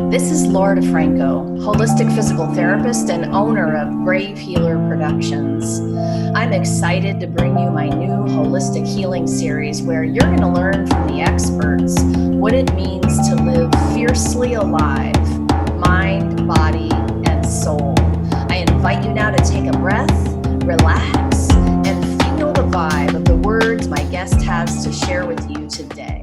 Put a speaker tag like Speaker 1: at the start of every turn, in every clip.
Speaker 1: This is Laura DeFranco, holistic physical therapist and owner of Brave Healer Productions. I'm excited to bring you my new holistic healing series where you're going to learn from the experts what it means to live fiercely alive, mind, body, and soul. I invite you now to take a breath, relax, and feel the vibe of the words my guest has to share with you today.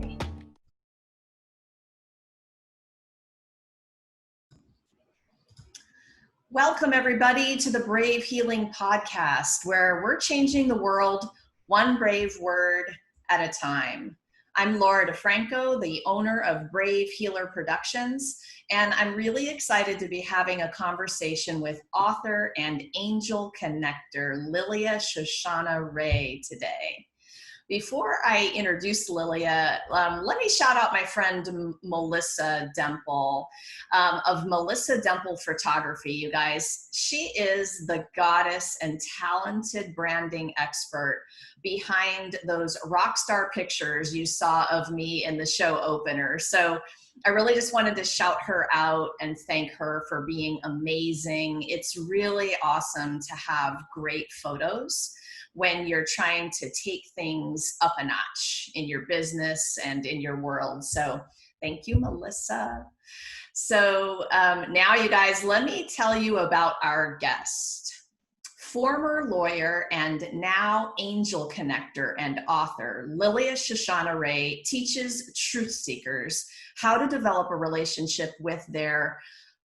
Speaker 1: Welcome, everybody, to the Brave Healing Podcast, where we're changing the world one brave word at a time. I'm Laura DeFranco, the owner of Brave Healer Productions, and I'm really excited to be having a conversation with author and angel connector Lilia Shoshanna Rae today. Before I introduce Lilia, let me shout out my friend Melissa Demple of Melissa Demple Photography, you guys. She is the goddess and talented branding expert behind those rock star pictures you saw of me in the show opener. So I really just wanted to shout her out and thank her for being amazing. It's really awesome to have great photos when you're trying to take things up a notch in your business and in your world. So thank you, Melissa. So now, you guys, let me tell you about our guest. Former lawyer and now angel connector and author, Lilia Shoshanna Rae teaches truth seekers how to develop a relationship with their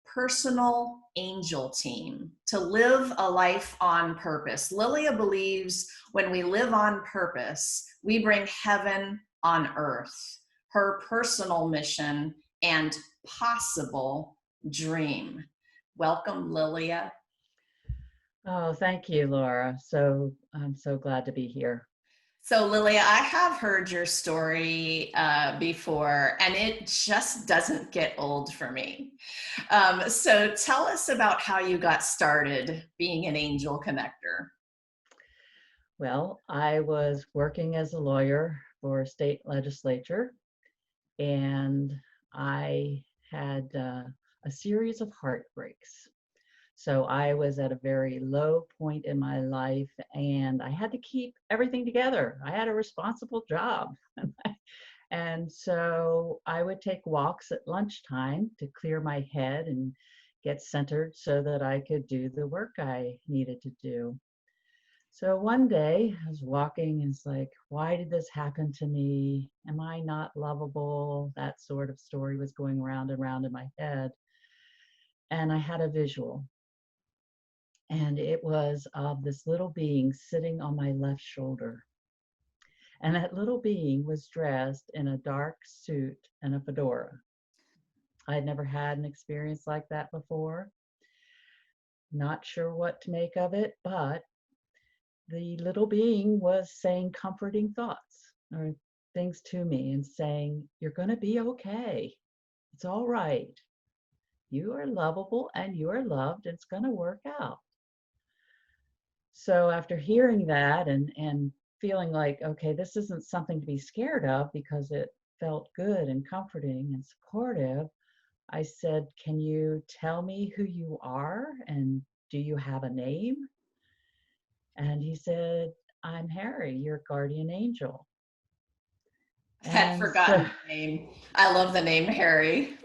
Speaker 1: personal angel team to live a life on purpose. Lilia believes when we live on purpose, we bring heaven on earth. Her personal mission and possible dream. Welcome, Lilia.
Speaker 2: Oh, thank you, Laura. I'm so glad to be here.
Speaker 1: So, Lilia, I have heard your story before, and it just doesn't get old for me. So, tell us about how you got started being an angel connector.
Speaker 2: Well, I was working as a lawyer for a state legislature, and I had a series of heartbreaks. So I was at a very low point in my life, and I had to keep everything together. I had a responsible job. And so I would take walks at lunchtime to clear my head and get centered so that I could do the work I needed to do. So one day I was walking and it's like, why did this happen to me? Am I not lovable? That sort of story was going round and round in my head. And I had a visual. And it was of this little being sitting on my left shoulder. And that little being was dressed in a dark suit and a fedora. I had never had an experience like that before. Not sure what to make of it, but the little being was saying comforting thoughts or things to me and saying, you're going to be okay. It's all right. You are lovable and you are loved. And it's going to work out. So after hearing that and feeling like, okay, this isn't something to be scared of because it felt good and comforting and supportive, I said, can you tell me who you are and do you have a name? And he said, I'm Harry, your guardian angel.
Speaker 1: Had
Speaker 2: And so,
Speaker 1: forgotten the name. I love the name Harry.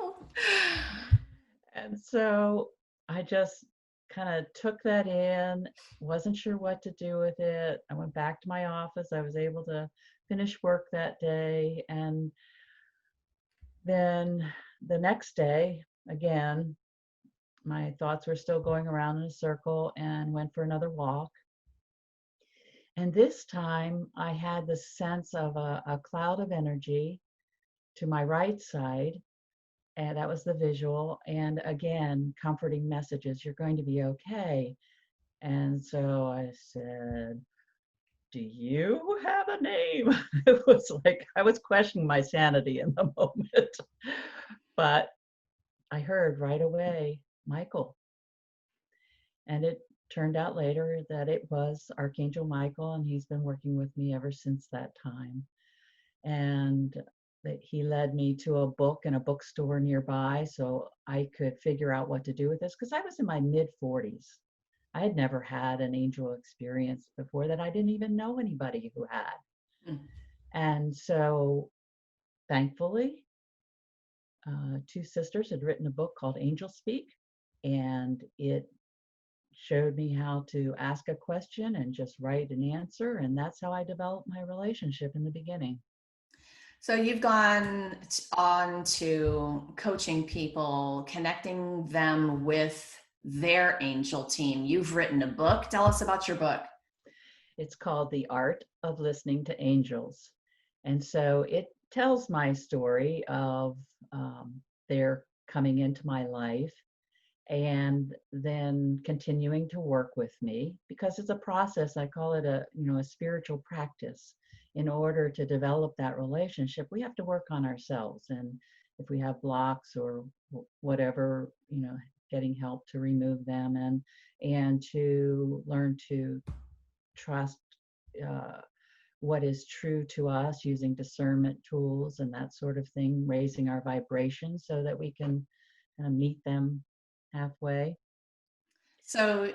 Speaker 2: and so I just kind of took that in, wasn't sure what to do with it. I went back to my office. I was able to finish work that day. And then the next day, again, my thoughts were still going around in a circle and went for another walk. And this time I had the sense of a cloud of energy to my right side. And that was the visual. And again, comforting messages, you're going to be okay. And so I said, do you have a name? It was like I was questioning my sanity in the moment. But I heard right away, Michael. And it turned out later that it was Archangel Michael, and he's been working with me ever since that time. And that he led me to a book in a bookstore nearby so I could figure out what to do with this, because I was in my mid 40s. I had never had an angel experience before that. I didn't even know anybody who had.
Speaker 1: Mm.
Speaker 2: And so thankfully, two sisters had written a book called Angel Speak, and it showed me how to ask a question and just write an answer. And that's how I developed my relationship in the beginning.
Speaker 1: So you've gone on to coaching people, connecting them with their angel team. You've written a book. Tell us about your book.
Speaker 2: It's called The Art of Listening to Angels. And so it tells my story of their coming into my life and then continuing to work with me, because it's a process. I call it a spiritual practice. In order to develop that relationship, we have to work on ourselves, and if we have blocks or whatever, getting help to remove them, and to learn to trust uh, what is true to us, using discernment tools and that sort of thing, raising our vibration so that we can meet them halfway.
Speaker 1: So,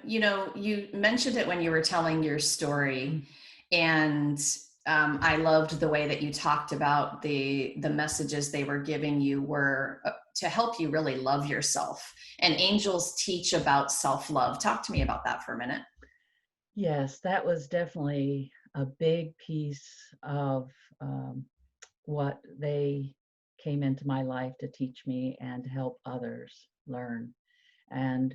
Speaker 1: you mentioned it when you were telling your story, and I loved the way that you talked about the messages they were giving you were to help you really love yourself. And angels teach about self-love. Talk to me about that for a minute.
Speaker 2: Yes, that was definitely a big piece of what they came into my life to teach me and to help others learn. And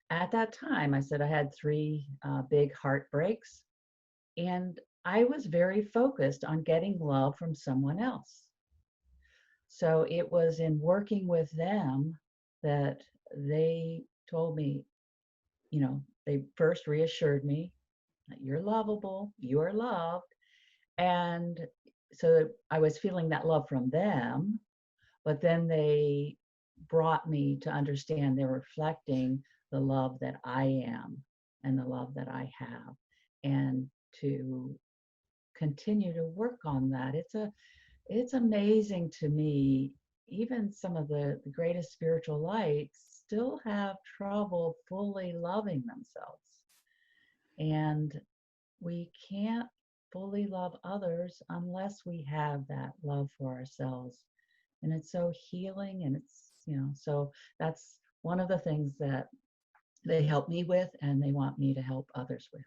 Speaker 2: at that time, I said I had three big heartbreaks, and I was very focused on getting love from someone else. So it was in working with them that they told me, they first reassured me that you're lovable, you're loved. And so I was feeling that love from them, but then they brought me to understand they're reflecting the love that I am and the love that I have, and to continue to work on that. It's amazing to me. Even some of the greatest spiritual lights still have trouble fully loving themselves. And we can't fully love others unless we have that love for ourselves. And it's so healing, and so that's one of the things that they help me with, and they want me to help others with.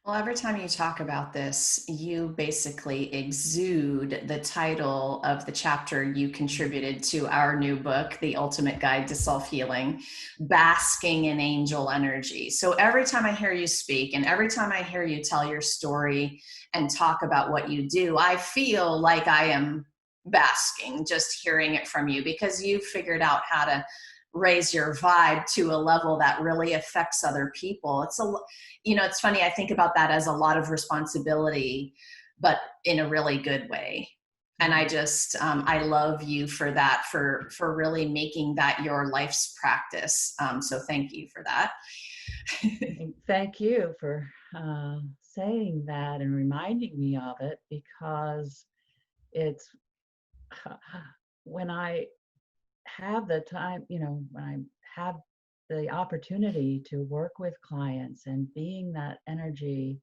Speaker 1: Well, every time you talk about this, you basically exude the title of the chapter you contributed to our new book, The Ultimate Guide to Self-Healing, Basking in Angel Energy. So every time I hear you speak and every time I hear you tell your story and talk about what you do, I feel like I am basking just hearing it from you, because you've figured out how to raise your vibe to a level that really affects other people. It's funny, I think about that as a lot of responsibility, but in a really good way. And I just I love you for that, for really making that your life's practice. So thank you for that.
Speaker 2: Thank you for saying that and reminding me of it, because it's when I have the time, when I have the opportunity to work with clients and being that energy,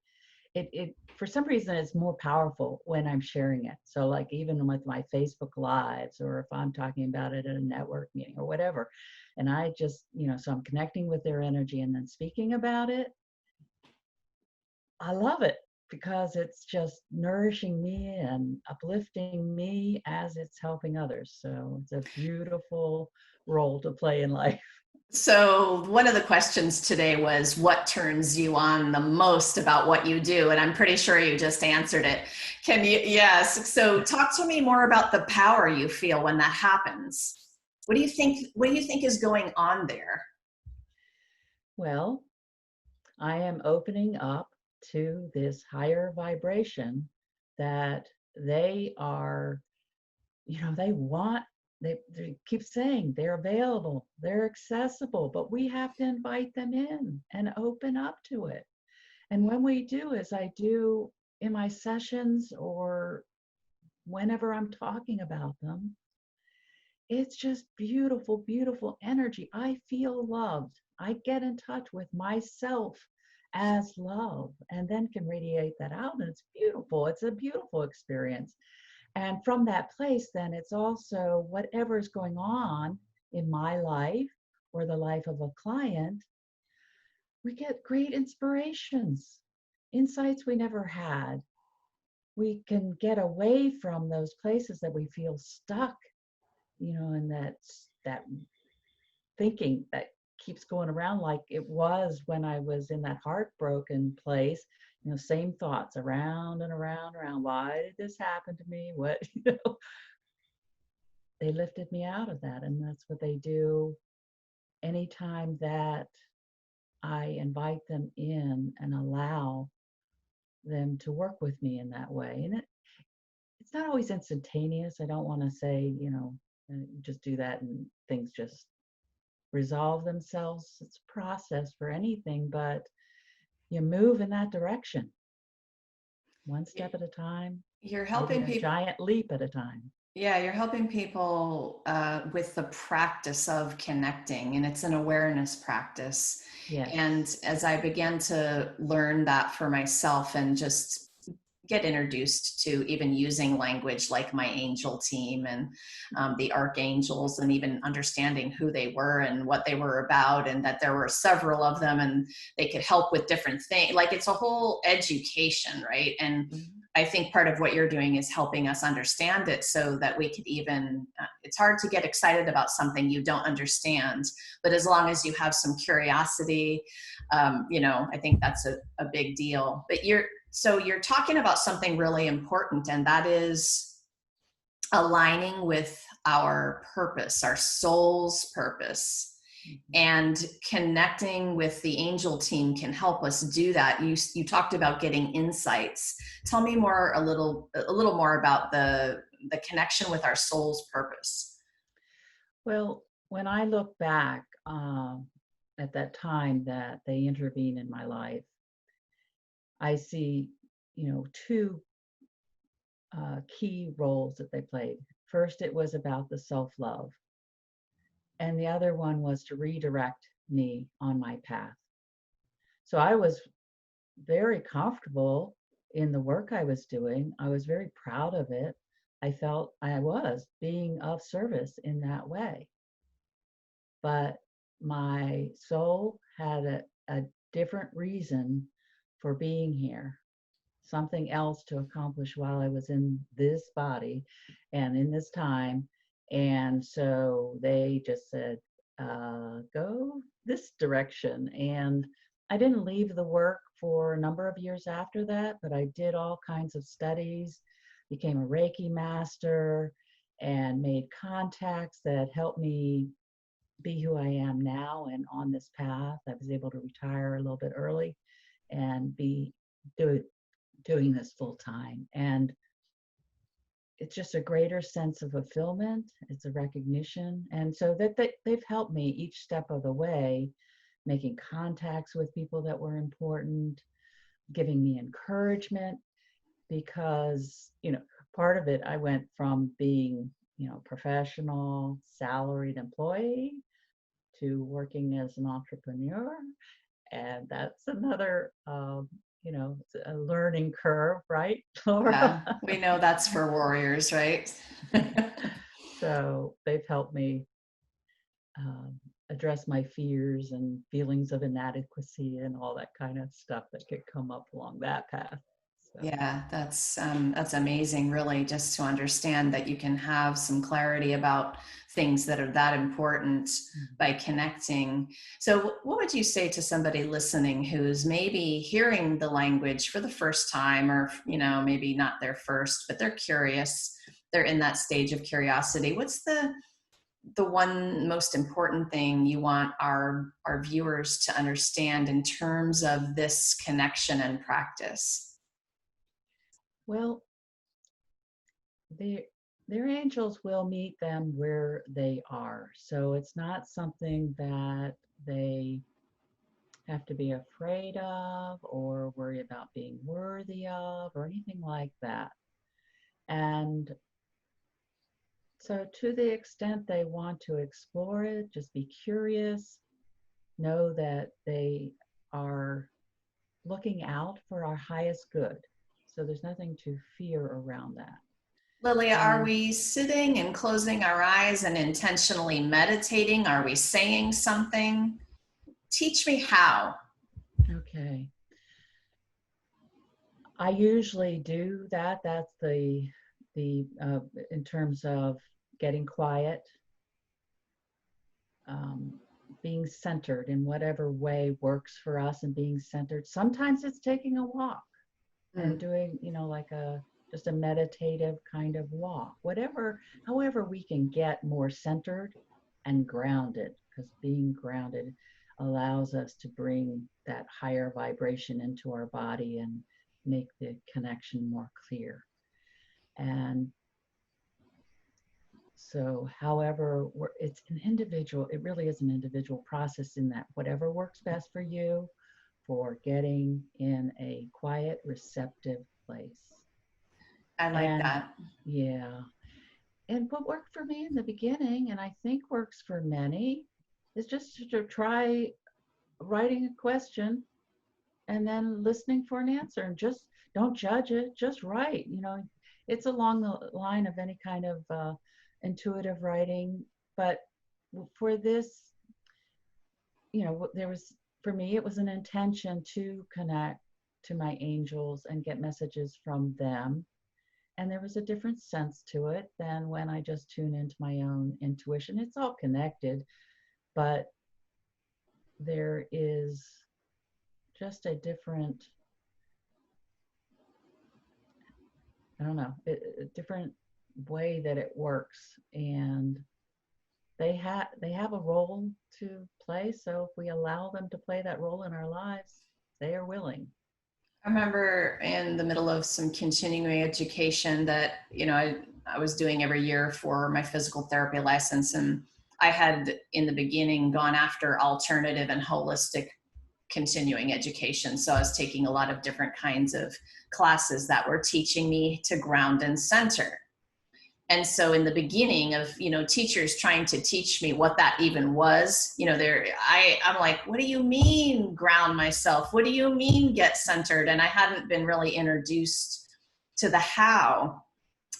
Speaker 2: it for some reason it's more powerful when I'm sharing it. So like even with my Facebook lives, or if I'm talking about it at a network meeting or whatever, and I just, so I'm connecting with their energy and then speaking about it, I love it, because it's just nourishing me and uplifting me as it's helping others. So it's a beautiful role to play in life.
Speaker 1: So one of the questions today was, what turns you on the most about what you do? And I'm pretty sure you just answered it. Can you? Yes. So talk to me more about the power you feel when that happens. What do you think? What do you think is going on there?
Speaker 2: Well, I am opening up to this higher vibration that they are, they want, they keep saying they're available, they're accessible, but we have to invite them in and open up to it. And when we do, as I do in my sessions or whenever I'm talking about them, it's just beautiful, beautiful energy. I feel loved. I get in touch with myself as love and then can radiate that out. And it's beautiful. It's a beautiful experience. And from that place, then it's also whatever's going on in my life or the life of a client, we get great inspirations, insights we never had. We can get away from those places that we feel stuck, and that thinking that keeps going around like it was when I was in that heartbroken place. Same thoughts around and around, around. Why did this happen to me? What, they lifted me out of that. And that's what they do anytime that I invite them in and allow them to work with me in that way. And it's not always instantaneous. I don't want to say, just do that and things just resolve themselves. It's a process for anything, but you move in that direction, one step at a time,
Speaker 1: You're
Speaker 2: maybe
Speaker 1: helping
Speaker 2: a
Speaker 1: people.
Speaker 2: giant leap at a time.
Speaker 1: Yeah, you're helping people with the practice of connecting, and it's an awareness practice.
Speaker 2: Yes.
Speaker 1: And as I began to learn that for myself and just get introduced to even using language like my angel team and the archangels, and even understanding who they were and what they were about, and that there were several of them and they could help with different things. Like, it's a whole education, right? And I think part of what you're doing is helping us understand it so that we could even, it's hard to get excited about something you don't understand, but as long as you have some curiosity, I think that's a big deal. But you're talking about something really important, and that is aligning with our purpose, our soul's purpose. And connecting with the angel team can help us do that. You talked about getting insights. Tell me a little more about the connection with our soul's purpose.
Speaker 2: Well, when I look back at that time that they intervene in my life, I see, two key roles that they played. First, it was about the self-love, and the other one was to redirect me on my path. So I was very comfortable in the work I was doing. I was very proud of it. I felt I was being of service in that way. But my soul had a different reason for being here, something else to accomplish while I was in this body and in this time. And so they just said, go this direction. And I didn't leave the work for a number of years after that, but I did all kinds of studies, became a Reiki master, and made contacts that helped me be who I am now and on this path. I was able to retire a little bit early and be doing this full time. And it's just a greater sense of fulfillment. It's a recognition. And so that they've helped me each step of the way, making contacts with people that were important, giving me encouragement, because, part of it, I went from being, professional salaried employee to working as an entrepreneur. And that's another, it's a learning curve, right,
Speaker 1: Yeah,
Speaker 2: Laura?
Speaker 1: we know that's for warriors, right?
Speaker 2: So they've helped me um, address my fears and feelings of inadequacy and all that kind of stuff that could come up along that path. So,
Speaker 1: Yeah, that's amazing, really, just to understand that you can have some clarity about things that are that important by connecting. So what would you say to somebody listening who's maybe hearing the language for the first time, or, maybe not their first, but they're curious, they're in that stage of curiosity? What's the one most important thing you want our viewers to understand in terms of this connection and practice?
Speaker 2: well, their their angels will meet them where they are. So it's not something that they have to be afraid of or worry about being worthy of or anything like that. And so to the extent they want to explore it, just be curious, know that they are looking out for our highest good. So there's nothing to fear around that.
Speaker 1: Lilia, are
Speaker 2: And
Speaker 1: we sitting and closing our eyes and intentionally meditating? Are we saying something? Teach me how.
Speaker 2: okay, I usually do that. That's the in terms of getting quiet, um, being centered in whatever way works for us, and being centered. Sometimes it's taking a walk and
Speaker 1: Mm.
Speaker 2: doing, like a just a meditative kind of walk, whatever, however we can get more centered and grounded, because being grounded allows us to bring that higher vibration into our body and make the connection more clear. And so, however, it's an individual, it really is an individual process in that whatever works best for you for getting in a quiet, receptive place.
Speaker 1: I like
Speaker 2: And
Speaker 1: that.
Speaker 2: yeah, and what worked for me in the beginning, and I think works for many, is just to try writing a question and then listening for an answer, and just don't judge it, just write. It's along the line of any kind of intuitive writing, but for this, there was, for me, it was an intention to connect to my angels and get messages from them. And there was a different sense to it than when I just tune into my own intuition. It's all connected, but there is just a different, I don't know, a different way that it works. And they have a role to play. So if we allow them to play that role in our lives, they are willing.
Speaker 1: I remember in the middle of some continuing education that, I was doing every year for my physical therapy license. And I had in the beginning gone after alternative and holistic continuing education. So I was taking a lot of different kinds of classes that were teaching me to ground and center. And so in the beginning of, teachers trying to teach me what that even was, I'm like, what do you mean ground myself? What do you mean get centered? And I hadn't been really introduced to the how.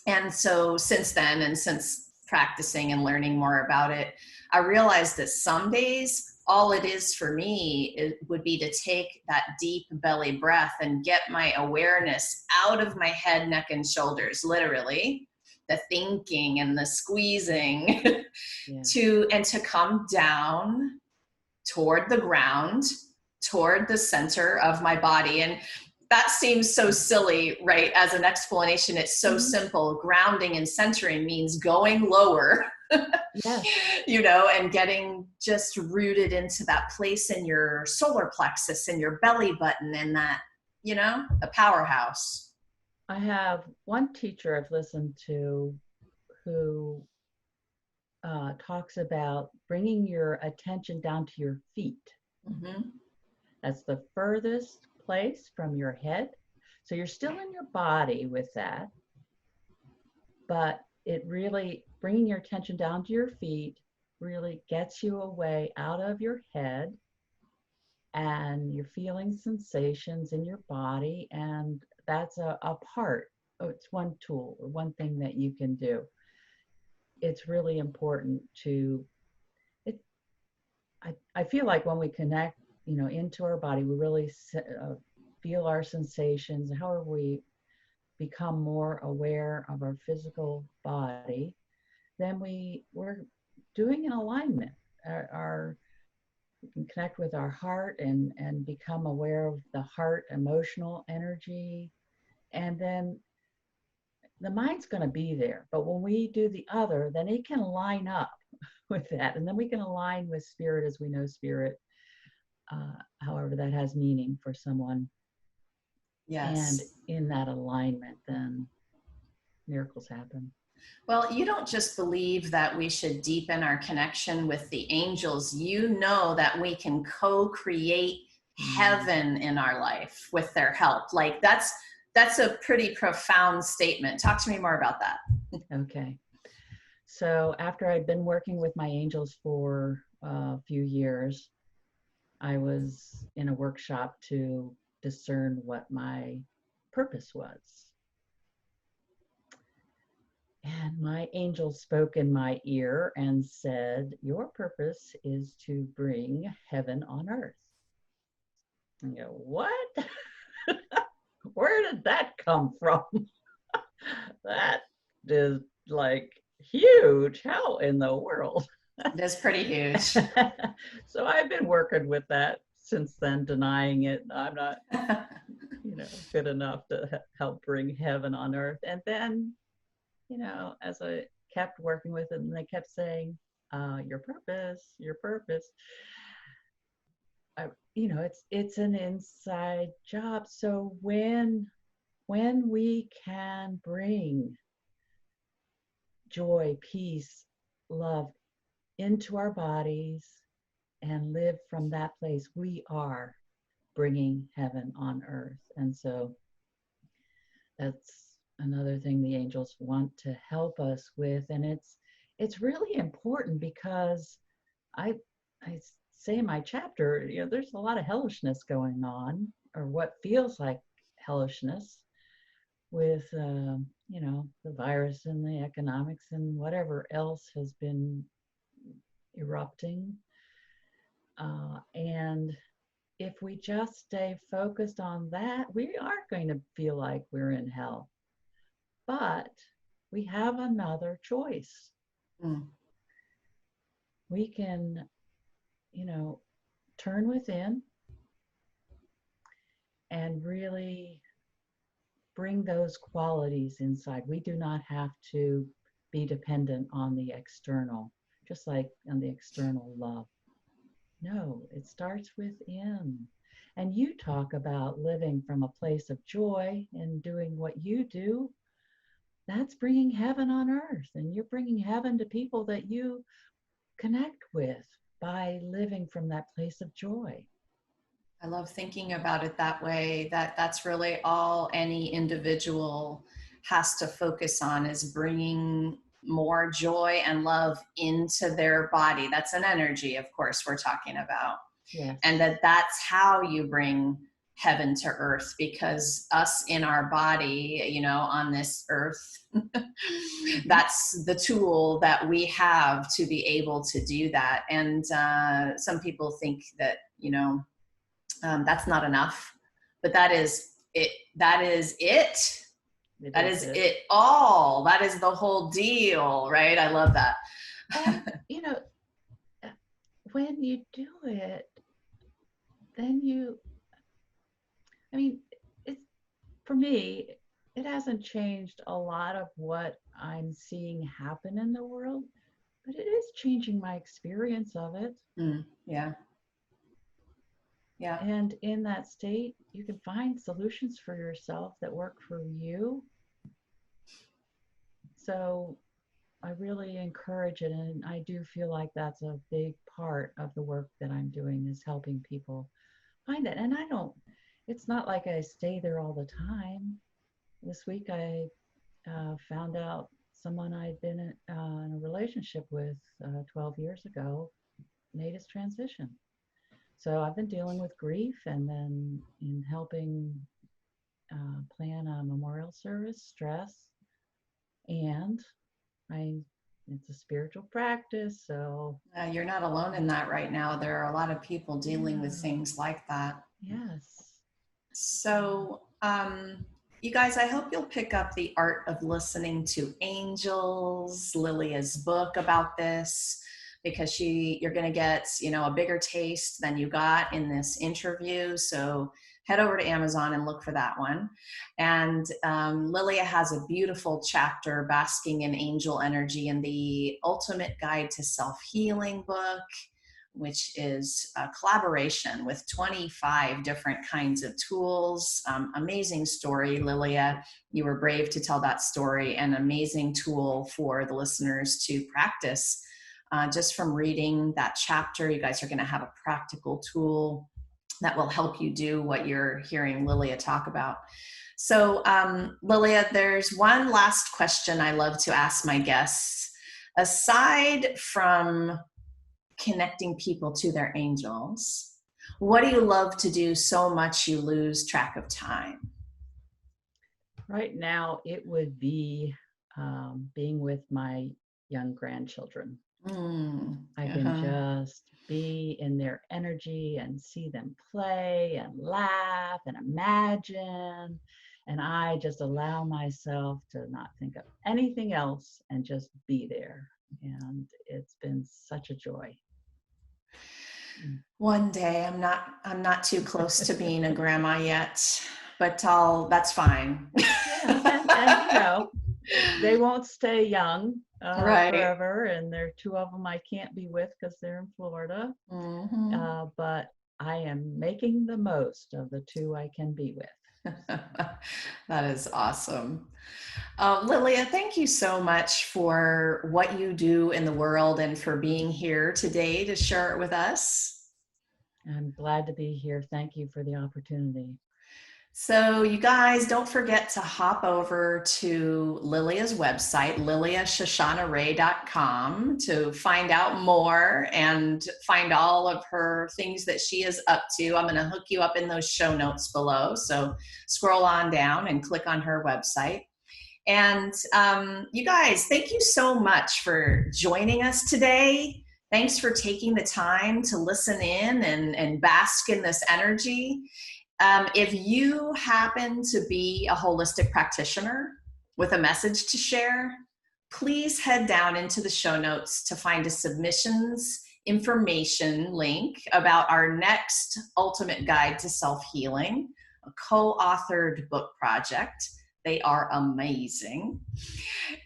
Speaker 1: And so since then, and since practicing and learning more about it, I realized that some days all it is for me, it would be to take that deep belly breath and get my awareness out of my head, neck, and shoulders, literally, the thinking and the squeezing,
Speaker 2: Yeah.
Speaker 1: to come down toward the ground, toward the center of my body. And that seems so silly, right? As an explanation, it's so simple. Grounding and centering means going lower,
Speaker 2: Yes.
Speaker 1: and getting just rooted into that place in your solar plexus and your belly button and that, the powerhouse.
Speaker 2: I have one teacher I've listened to who talks about bringing your attention down to your feet.
Speaker 1: Mm-hmm.
Speaker 2: That's the furthest place from your head. So you're still in your body with that, but it really, bringing your attention down to your feet really gets you away out of your head, and you're feeling sensations in your body. And that's a part. Oh, it's one tool or one thing that you can do. It's really important to it. I feel like when we connect, into our body, we really feel our sensations. However, we become more aware of our physical body, then we're doing an alignment. We can connect with our heart and become aware of the heart emotional energy, and then the mind's going to be there. But when we do the other, then it can line up with that, and then we can align with spirit as we know spirit, however that has meaning for someone. And
Speaker 1: Yes.
Speaker 2: in that alignment, then miracles happen.
Speaker 1: Well, you don't just believe that we should deepen our connection with the angels. You know that we can co-create heaven in our life with their help. Like That's a pretty profound statement. Talk to me more about that.
Speaker 2: Okay. So after I'd been working with my angels for a few years, I was in a workshop to discern what my purpose was. And my angel spoke in my ear and said, "Your purpose is to bring heaven on earth." I go, "What?" Where did that come from? That is like huge. How in the world?
Speaker 1: That's pretty huge.
Speaker 2: So I've been working with that since then, denying it. I'm not, good enough to help bring heaven on earth. And then, as I kept working with it, and they kept saying, your purpose. It's an inside job. So when we can bring joy, peace, love into our bodies and live from that place, we are bringing heaven on earth. And so that's another thing the angels want to help us with. And it's really important because I say in my chapter, there's a lot of hellishness going on, or what feels like hellishness, with the virus and the economics and whatever else has been erupting. And if we just stay focused on that, we are going to feel like we're in hell. But we have another choice. We can, turn within and really bring those qualities inside. We do not have to be dependent on the external, just like on the external love. No, it starts within. And you talk about living from a place of joy and doing what you do. That's bringing heaven on earth. And you're bringing heaven to people that you connect with by living from that place of joy.
Speaker 1: I love thinking about it that way, that's really all any individual has to focus on, is bringing more joy and love into their body. That's an energy, of course, we're talking about.
Speaker 2: Yes.
Speaker 1: And that's how you bring heaven to earth, because us in our body, on this earth, that's the tool that we have to be able to do that. And some people think that, that's not enough, but that is it. That is it. That is it all. That is the whole deal, right? I love that.
Speaker 2: And, when you do it, then it's, for me, it hasn't changed a lot of what I'm seeing happen in the world, but it is changing my experience of it.
Speaker 1: Yeah. Yeah.
Speaker 2: And in that state, you can find solutions for yourself that work for you. So I really encourage it. And I do feel like that's a big part of the work that I'm doing, is helping people find it. And it's not like I stay there all the time. This week I found out someone I'd been in a relationship with 12 years ago made his transition. So I've been dealing with grief, and then in helping plan a memorial service, stress, and it's a spiritual practice. So
Speaker 1: you're not alone in that right now. There are a lot of people dealing with things like that.
Speaker 2: Yes.
Speaker 1: So, you guys, I hope you'll pick up The Art of Listening to Angels, Lilia's book about this, because you're going to get, a bigger taste than you got in this interview. So head over to Amazon and look for that one. And Lilia has a beautiful chapter, Basking in Angel Energy, in the Ultimate Guide to Self-Healing book, which is a collaboration with 25 different kinds of tools. Amazing story, Lilia. You were brave to tell that story. An amazing tool for the listeners to practice. Just from reading that chapter, you guys are going to have a practical tool that will help you do what you're hearing Lilia talk about. So, Lilia, there's one last question I love to ask my guests. Aside from connecting people to their angels, what do you love to do so much you lose track of time?
Speaker 2: Right now, it would be being with my young grandchildren. I can just be in their energy and see them play and laugh and imagine. And I just allow myself to not think of anything else and just be there. And it's been such a joy.
Speaker 1: One day, I'm not too close to being a grandma yet, but that's fine.
Speaker 2: Yeah, and you know, they won't stay young
Speaker 1: Right.
Speaker 2: forever, and there are two of them I can't be with because they're in Florida. But I am making the most of the two I can be with.
Speaker 1: That is awesome. Lilia, thank you so much for what you do in the world and for being here today to share it with us.
Speaker 2: I'm glad to be here. Thank you for the opportunity.
Speaker 1: So you guys, don't forget to hop over to Lilia's website, liliashoshannaray.com, to find out more and find all of her things that she is up to. I'm going to hook you up in those show notes below. So scroll on down and click on her website. And you guys, thank you so much for joining us today. Thanks for taking the time to listen in and bask in this energy. If you happen to be a holistic practitioner with a message to share, please head down into the show notes to find a submissions information link about our next Ultimate Guide to Self-Healing, a co-authored book project. They are amazing.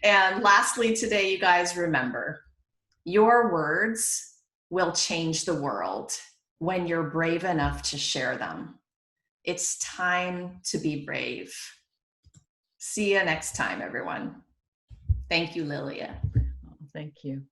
Speaker 1: And lastly, today, you guys, remember, your words will change the world when you're brave enough to share them. It's time to be brave. See you next time, everyone. Thank you, Lilia.
Speaker 2: Thank you.